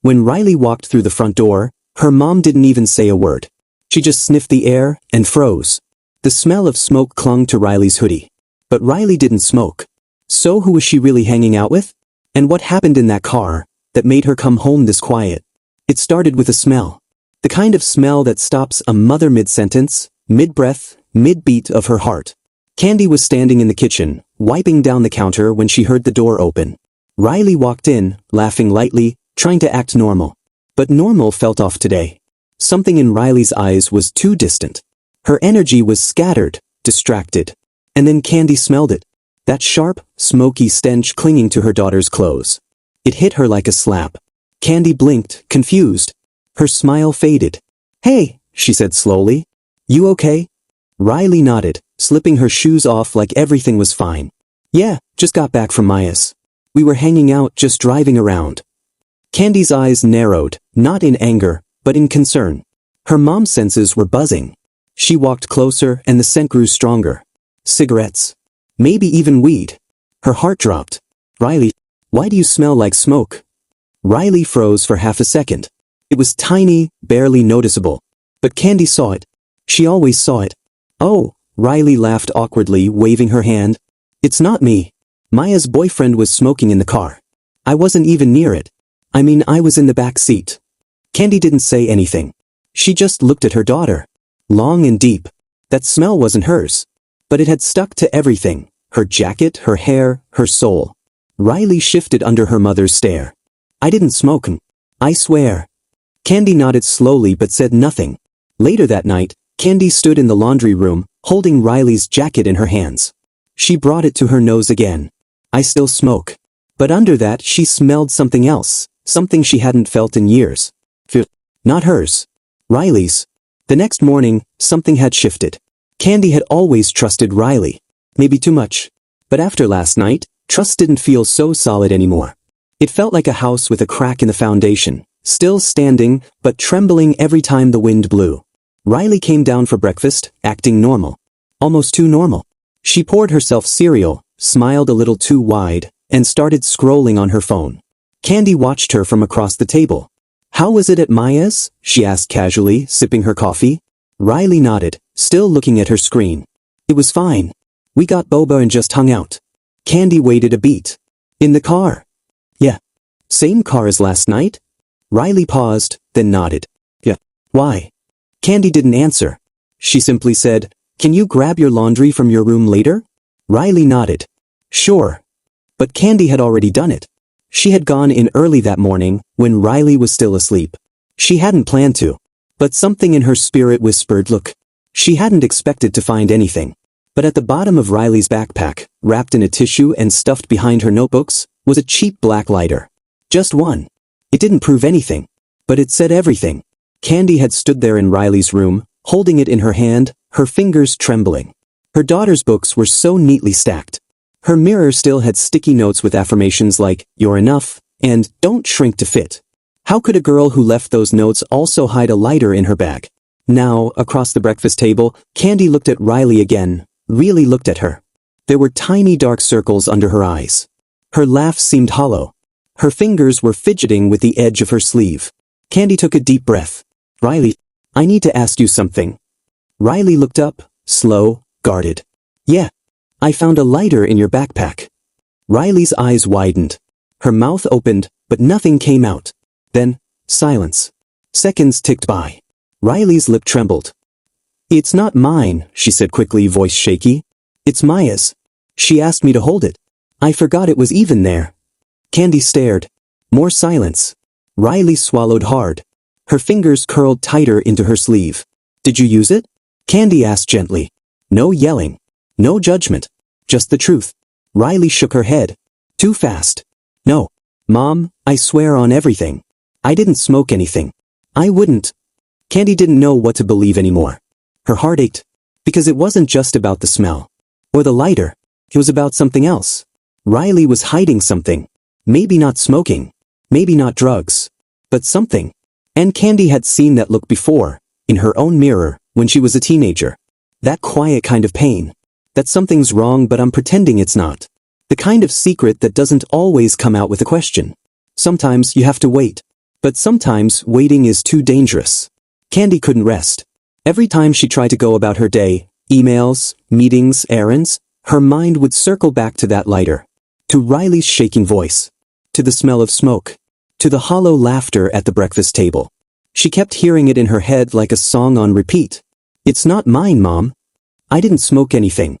When Riley walked through the front door, her mom didn't even say a word. She just sniffed the air and froze. The smell of smoke clung to Riley's hoodie. But Riley didn't smoke. So who was she really hanging out with? And what happened in that car that made her come home this quiet? It started with a smell. The kind of smell that stops a mother mid-sentence, mid-breath, mid-beat of her heart. Kandi was standing in the kitchen, wiping down the counter when she heard the door open. Riley walked in, laughing lightly, trying to act normal. But normal felt off today. Something in Riley's eyes was too distant. Her energy was scattered, distracted. And then Kandi smelled it. That sharp, smoky stench clinging to her daughter's clothes. It hit her like a slap. Kandi blinked, confused. Her smile faded. "Hey," she said slowly. "You okay?" Riley nodded, slipping her shoes off like everything was fine. "Yeah, just got back from Maya's. We were hanging out, just driving around." Kandi's eyes narrowed, not in anger, but in concern. Her mom's senses were buzzing. She walked closer and the scent grew stronger. Cigarettes. Maybe even weed. Her heart dropped. "Riley, why do you smell like smoke?" Riley froze for half a second. It was tiny, barely noticeable. But Kandi saw it. She always saw it. "Oh," Riley laughed awkwardly, waving her hand. "It's not me. Maya's boyfriend was smoking in the car. I wasn't even near it. I mean, I was in the back seat." Kandi didn't say anything. She just looked at her daughter. Long and deep. That smell wasn't hers. But it had stuck to everything. Her jacket, her hair, her soul. Riley shifted under her mother's stare. "I didn't smoke. I swear." Kandi nodded slowly but said nothing. Later that night, Kandi stood in the laundry room, holding Riley's jacket in her hands. She brought it to her nose again. "I still smoke." But under that she smelled something else, something she hadn't felt in years. Not hers. Riley's. The next morning, something had shifted. Kandi had always trusted Riley. Maybe too much. But after last night, trust didn't feel so solid anymore. It felt like a house with a crack in the foundation, still standing, but trembling every time the wind blew. Riley came down for breakfast, acting normal. Almost too normal. She poured herself cereal, smiled a little too wide, and started scrolling on her phone. Kandi watched her from across the table. "How was it at Maya's?" she asked casually, sipping her coffee. Riley nodded, still looking at her screen. "It was fine. We got boba and just hung out." Kandi waited a beat. "In the car?" "Yeah." "Same car as last night?" Riley paused, then nodded. "Yeah." "Why?" Kandi didn't answer. She simply said, "Can you grab your laundry from your room later?" Riley nodded. "Sure." But Kandi had already done it. She had gone in early that morning, when Riley was still asleep. She hadn't planned to. But something in her spirit whispered, look. She hadn't expected to find anything. But at the bottom of Riley's backpack, wrapped in a tissue and stuffed behind her notebooks, was a cheap black lighter. Just one. It didn't prove anything. But it said everything. Kandi had stood there in Riley's room, holding it in her hand, her fingers trembling. Her daughter's books were so neatly stacked. Her mirror still had sticky notes with affirmations like, "You're enough," and "Don't shrink to fit." How could a girl who left those notes also hide a lighter in her bag? Now, across the breakfast table, Kandi looked at Riley again, really looked at her. There were tiny dark circles under her eyes. Her laugh seemed hollow. Her fingers were fidgeting with the edge of her sleeve. Kandi took a deep breath. "Riley, I need to ask you something." Riley looked up, slow, guarded. "Yeah. I found a lighter in your backpack." Riley's eyes widened. Her mouth opened, but nothing came out. Then, silence. Seconds ticked by. Riley's lip trembled. "It's not mine," she said quickly, voice shaky. "It's Maya's. She asked me to hold it. I forgot it was even there." Kandi stared. More silence. Riley swallowed hard. Her fingers curled tighter into her sleeve. "Did you use it?" Kandi asked gently. No yelling. No judgment. Just the truth. Riley shook her head. Too fast. "No. Mom, I swear on everything. I didn't smoke anything. I wouldn't." Kandi didn't know what to believe anymore. Her heart ached. Because it wasn't just about the smell. Or the lighter. It was about something else. Riley was hiding something. Maybe not smoking. Maybe not drugs. But something. And Kandi had seen that look before, in her own mirror, when she was a teenager. That quiet kind of pain. That something's wrong but I'm pretending it's not. The kind of secret that doesn't always come out with a question. Sometimes you have to wait. But sometimes waiting is too dangerous. Kandi couldn't rest. Every time she tried to go about her day, emails, meetings, errands, her mind would circle back to that lighter. To Riley's shaking voice. To the smell of smoke. To the hollow laughter at the breakfast table. She kept hearing it in her head like a song on repeat. It's not mine, Mom. I didn't smoke anything.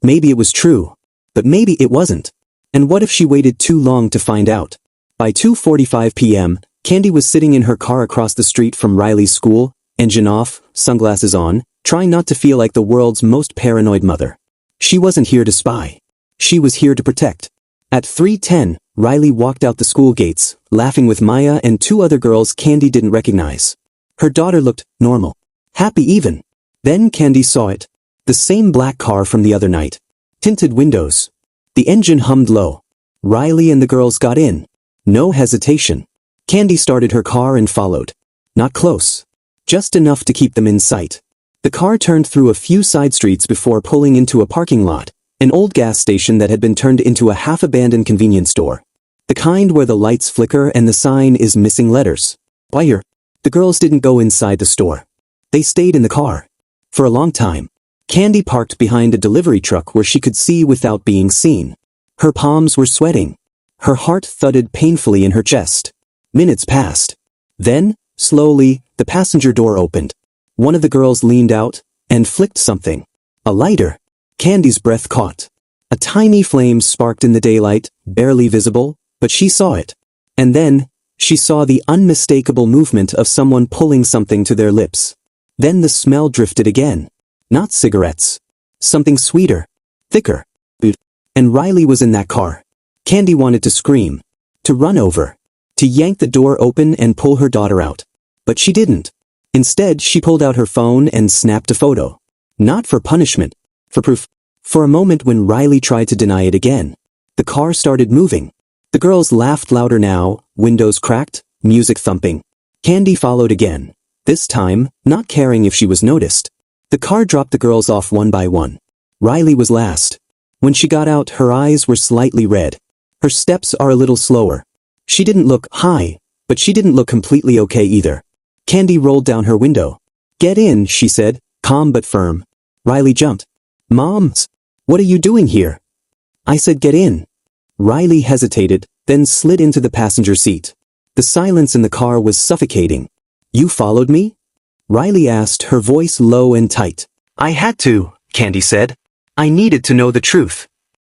Maybe it was true. But maybe it wasn't. And what if she waited too long to find out? By 2:45 p.m., Kandi was sitting in her car across the street from Riley's school, engine off, sunglasses on, trying not to feel like the world's most paranoid mother. She wasn't here to spy. She was here to protect. At 3:10, Riley walked out the school gates, laughing with Maya and two other girls Kandi didn't recognize. Her daughter looked normal. Happy even. Then Kandi saw it. The same black car from the other night. Tinted windows. The engine hummed low. Riley and the girls got in. No hesitation. Kandi started her car and followed. Not close. Just enough to keep them in sight. The car turned through a few side streets before pulling into a parking lot, an old gas station that had been turned into a half-abandoned convenience store. The kind where the lights flicker and the sign is missing letters. Wire. The girls didn't go inside the store. They stayed in the car. For a long time. Kandi parked behind a delivery truck where she could see without being seen. Her palms were sweating. Her heart thudded painfully in her chest. Minutes passed. Then, slowly, the passenger door opened. One of the girls leaned out and flicked something. A lighter. Kandi's breath caught. A tiny flame sparked in the daylight, barely visible, but she saw it. And then, she saw the unmistakable movement of someone pulling something to their lips. Then the smell drifted again. Not cigarettes. Something sweeter. Thicker. And Riley was in that car. Kandi wanted to scream. To run over. To yank the door open and pull her daughter out. But she didn't. Instead, she pulled out her phone and snapped a photo. Not for punishment. For proof. For a moment when Riley tried to deny it again. The car started moving. The girls laughed louder now, windows cracked, music thumping. Kandi followed again. This time, not caring if she was noticed. The car dropped the girls off one by one. Riley was last. When she got out, her eyes were slightly red. Her steps are a little slower. She didn't look high, but she didn't look completely okay either. Kandi rolled down her window. Get in, she said, calm but firm. Riley jumped. Moms, what are you doing here? I said get in. Riley hesitated, then slid into the passenger seat. The silence in the car was suffocating. You followed me? Riley asked, her voice low and tight. I had to, Kandi said. I needed to know the truth.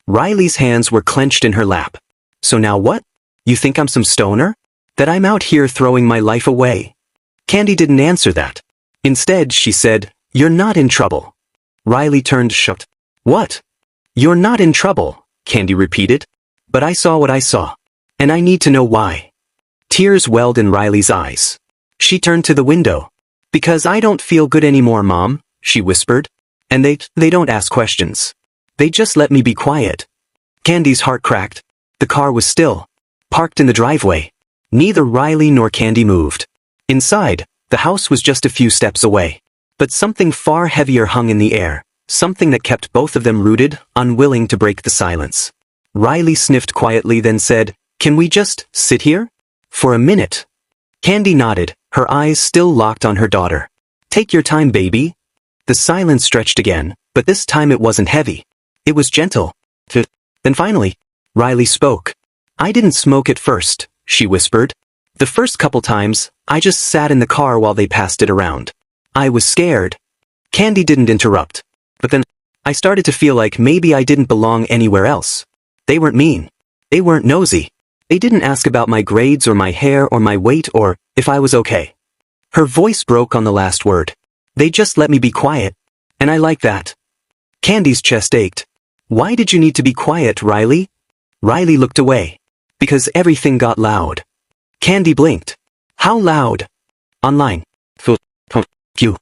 Riley's hands were clenched in her lap. So now what? You think I'm some stoner? That I'm out here throwing my life away? Kandi didn't answer that. Instead, she said, you're not in trouble. Riley turned shocked. What? You're not in trouble, Kandi repeated. But I saw what I saw. And I need to know why. Tears welled in Riley's eyes. She turned to the window. Because I don't feel good anymore, Mom, she whispered. And they don't ask questions. They just let me be quiet. Kandi's heart cracked. The car was still. Parked in the driveway. Neither Riley nor Kandi moved. Inside, the house was just a few steps away. But something far heavier hung in the air. Something that kept both of them rooted, unwilling to break the silence. Riley sniffed quietly, then said, Can we just sit here? For a minute. Kandi nodded, her eyes still locked on her daughter. Take your time, baby. The silence stretched again, but this time it wasn't heavy. It was gentle. Then finally, Riley spoke. I didn't smoke at first, she whispered. The first couple times, I just sat in the car while they passed it around. I was scared. Kandi didn't interrupt. But then, I started to feel like maybe I didn't belong anywhere else. They weren't mean. They weren't nosy. They didn't ask about my grades or my hair or my weight or if I was okay. Her voice broke on the last word. They just let me be quiet. And I like that. Kandi's chest ached. Why did you need to be quiet, Riley? Riley looked away. Because everything got loud. Kandi blinked. How loud? Online. You.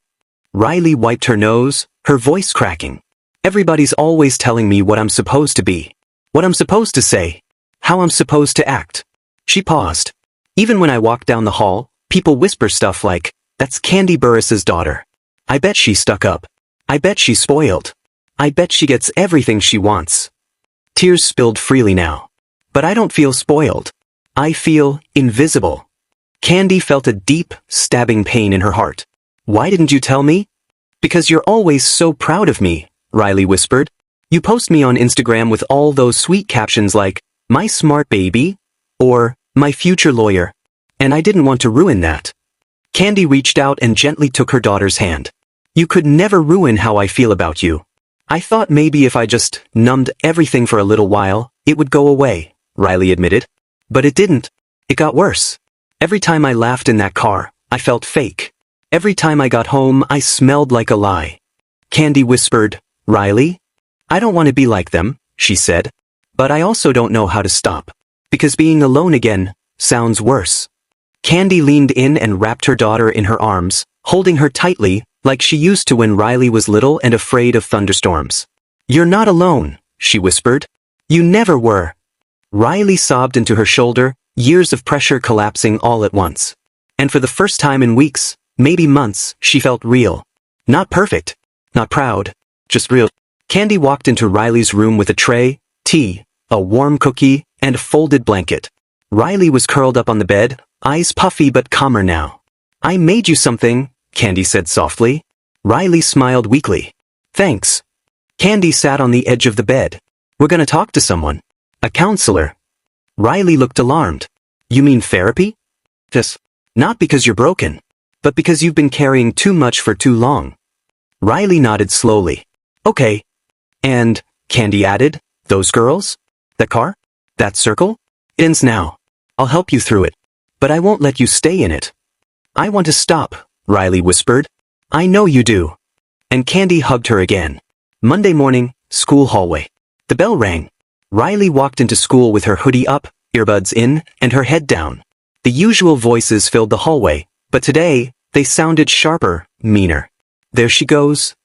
Riley wiped her nose, her voice cracking. Everybody's always telling me what I'm supposed to be. What I'm supposed to say. How I'm supposed to act. She paused. Even when I walk down the hall, people whisper stuff like, that's Kandi Burris's daughter. I bet she's stuck up. I bet she's spoiled. I bet she gets everything she wants. Tears spilled freely now. But I don't feel spoiled. I feel invisible. Kandi felt a deep, stabbing pain in her heart. Why didn't you tell me? Because you're always so proud of me, Riley whispered. You post me on Instagram with all those sweet captions like, my smart baby, or, my future lawyer. And I didn't want to ruin that. Kandi reached out and gently took her daughter's hand. You could never ruin how I feel about you. I thought maybe if I just numbed everything for a little while, it would go away, Riley admitted. But it didn't. It got worse. Every time I laughed in that car, I felt fake. Every time I got home, I smelled like a lie. Kandi whispered, Riley? I don't want to be like them, she said. But I also don't know how to stop. Because being alone again sounds worse. Kandi leaned in and wrapped her daughter in her arms, holding her tightly, like she used to when Riley was little and afraid of thunderstorms. You're not alone, she whispered. You never were. Riley sobbed into her shoulder, years of pressure collapsing all at once. And for the first time in weeks, maybe months, she felt real. Not perfect. Not proud. Just real. Kandi walked into Riley's room with a tray, tea, a warm cookie, and a folded blanket. Riley was curled up on the bed, eyes puffy but calmer now. I made you something, Kandi said softly. Riley smiled weakly. Thanks. Kandi sat on the edge of the bed. We're gonna talk to someone. A counselor. Riley looked alarmed. You mean therapy? Yes. Not because you're broken, but because you've been carrying too much for too long. Riley nodded slowly. Okay. And, Kandi added, those girls? That car? That circle? It ends now. I'll help you through it. But I won't let you stay in it. I want to stop, Riley whispered. I know you do. And Kandi hugged her again. Monday morning, school hallway. The bell rang. Riley walked into school with her hoodie up, earbuds in, and her head down. The usual voices filled the hallway, but today, they sounded sharper, meaner. There she goes.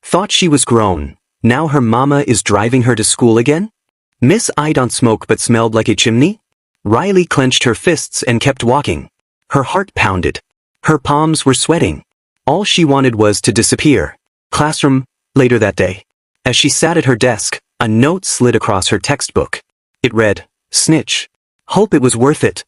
Thought she was grown. Now her mama is driving her to school again? Miss I don't smoke but smelled like a chimney? Riley clenched her fists and kept walking. Her heart pounded. Her palms were sweating. All she wanted was to disappear. Classroom, later that day. As she sat at her desk, a note slid across her textbook. It read, Snitch. Hope it was worth it.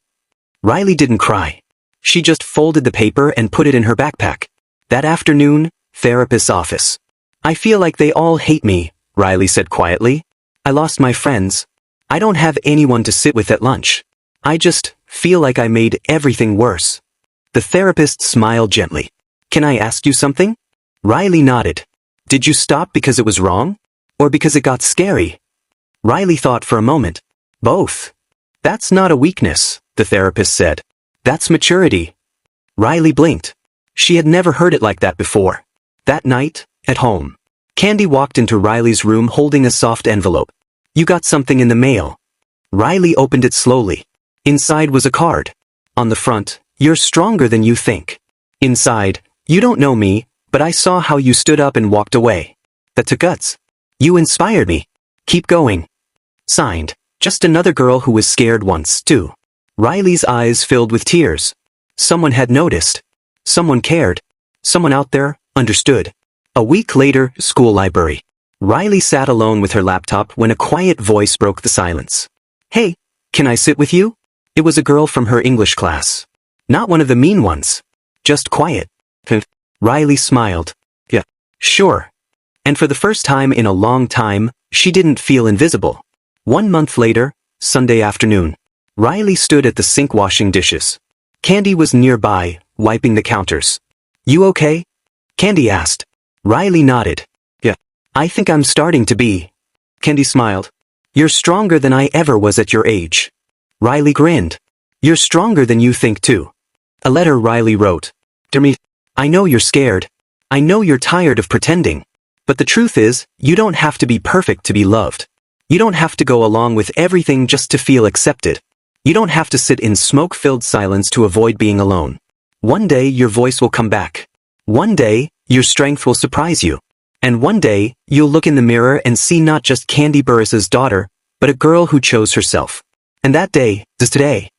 Riley didn't cry. She just folded the paper and put it in her backpack. That afternoon, therapist's office. I feel like they all hate me, Riley said quietly. I lost my friends. I don't have anyone to sit with at lunch. I just feel like I made everything worse. The therapist smiled gently. Can I ask you something? Riley nodded. Did you stop because it was wrong? Or because it got scary? Riley thought for a moment. Both. That's not a weakness, the therapist said. That's maturity. Riley blinked. She had never heard it like that before. That night, at home, Kandi walked into Riley's room holding a soft envelope. You got something in the mail. Riley opened it slowly. Inside was a card. On the front, you're stronger than you think. Inside, you don't know me, but I saw how you stood up and walked away. That took guts. You inspired me. Keep going. Signed, just another girl who was scared once, too. Riley's eyes filled with tears. Someone had noticed. Someone cared. Someone out there understood. A week later, school library. Riley sat alone with her laptop when a quiet voice broke the silence. Hey, can I sit with you? It was a girl from her English class. Not one of the mean ones. Just quiet. Riley smiled. Yeah, sure. And for the first time in a long time, she didn't feel invisible. 1 month later, Sunday afternoon, Riley stood at the sink washing dishes. Kandi was nearby, wiping the counters. You okay? Kandi asked. Riley nodded. Yeah, I think I'm starting to be. Kandi smiled. You're stronger than I ever was at your age. Riley grinned. You're stronger than you think too. A letter Riley wrote. Dear me, I know you're scared. I know you're tired of pretending. But the truth is, you don't have to be perfect to be loved. You don't have to go along with everything just to feel accepted. You don't have to sit in smoke-filled silence to avoid being alone. One day your voice will come back. One day, your strength will surprise you. And one day, you'll look in the mirror and see not just Kandi Burris's daughter, but a girl who chose herself. And that day is today.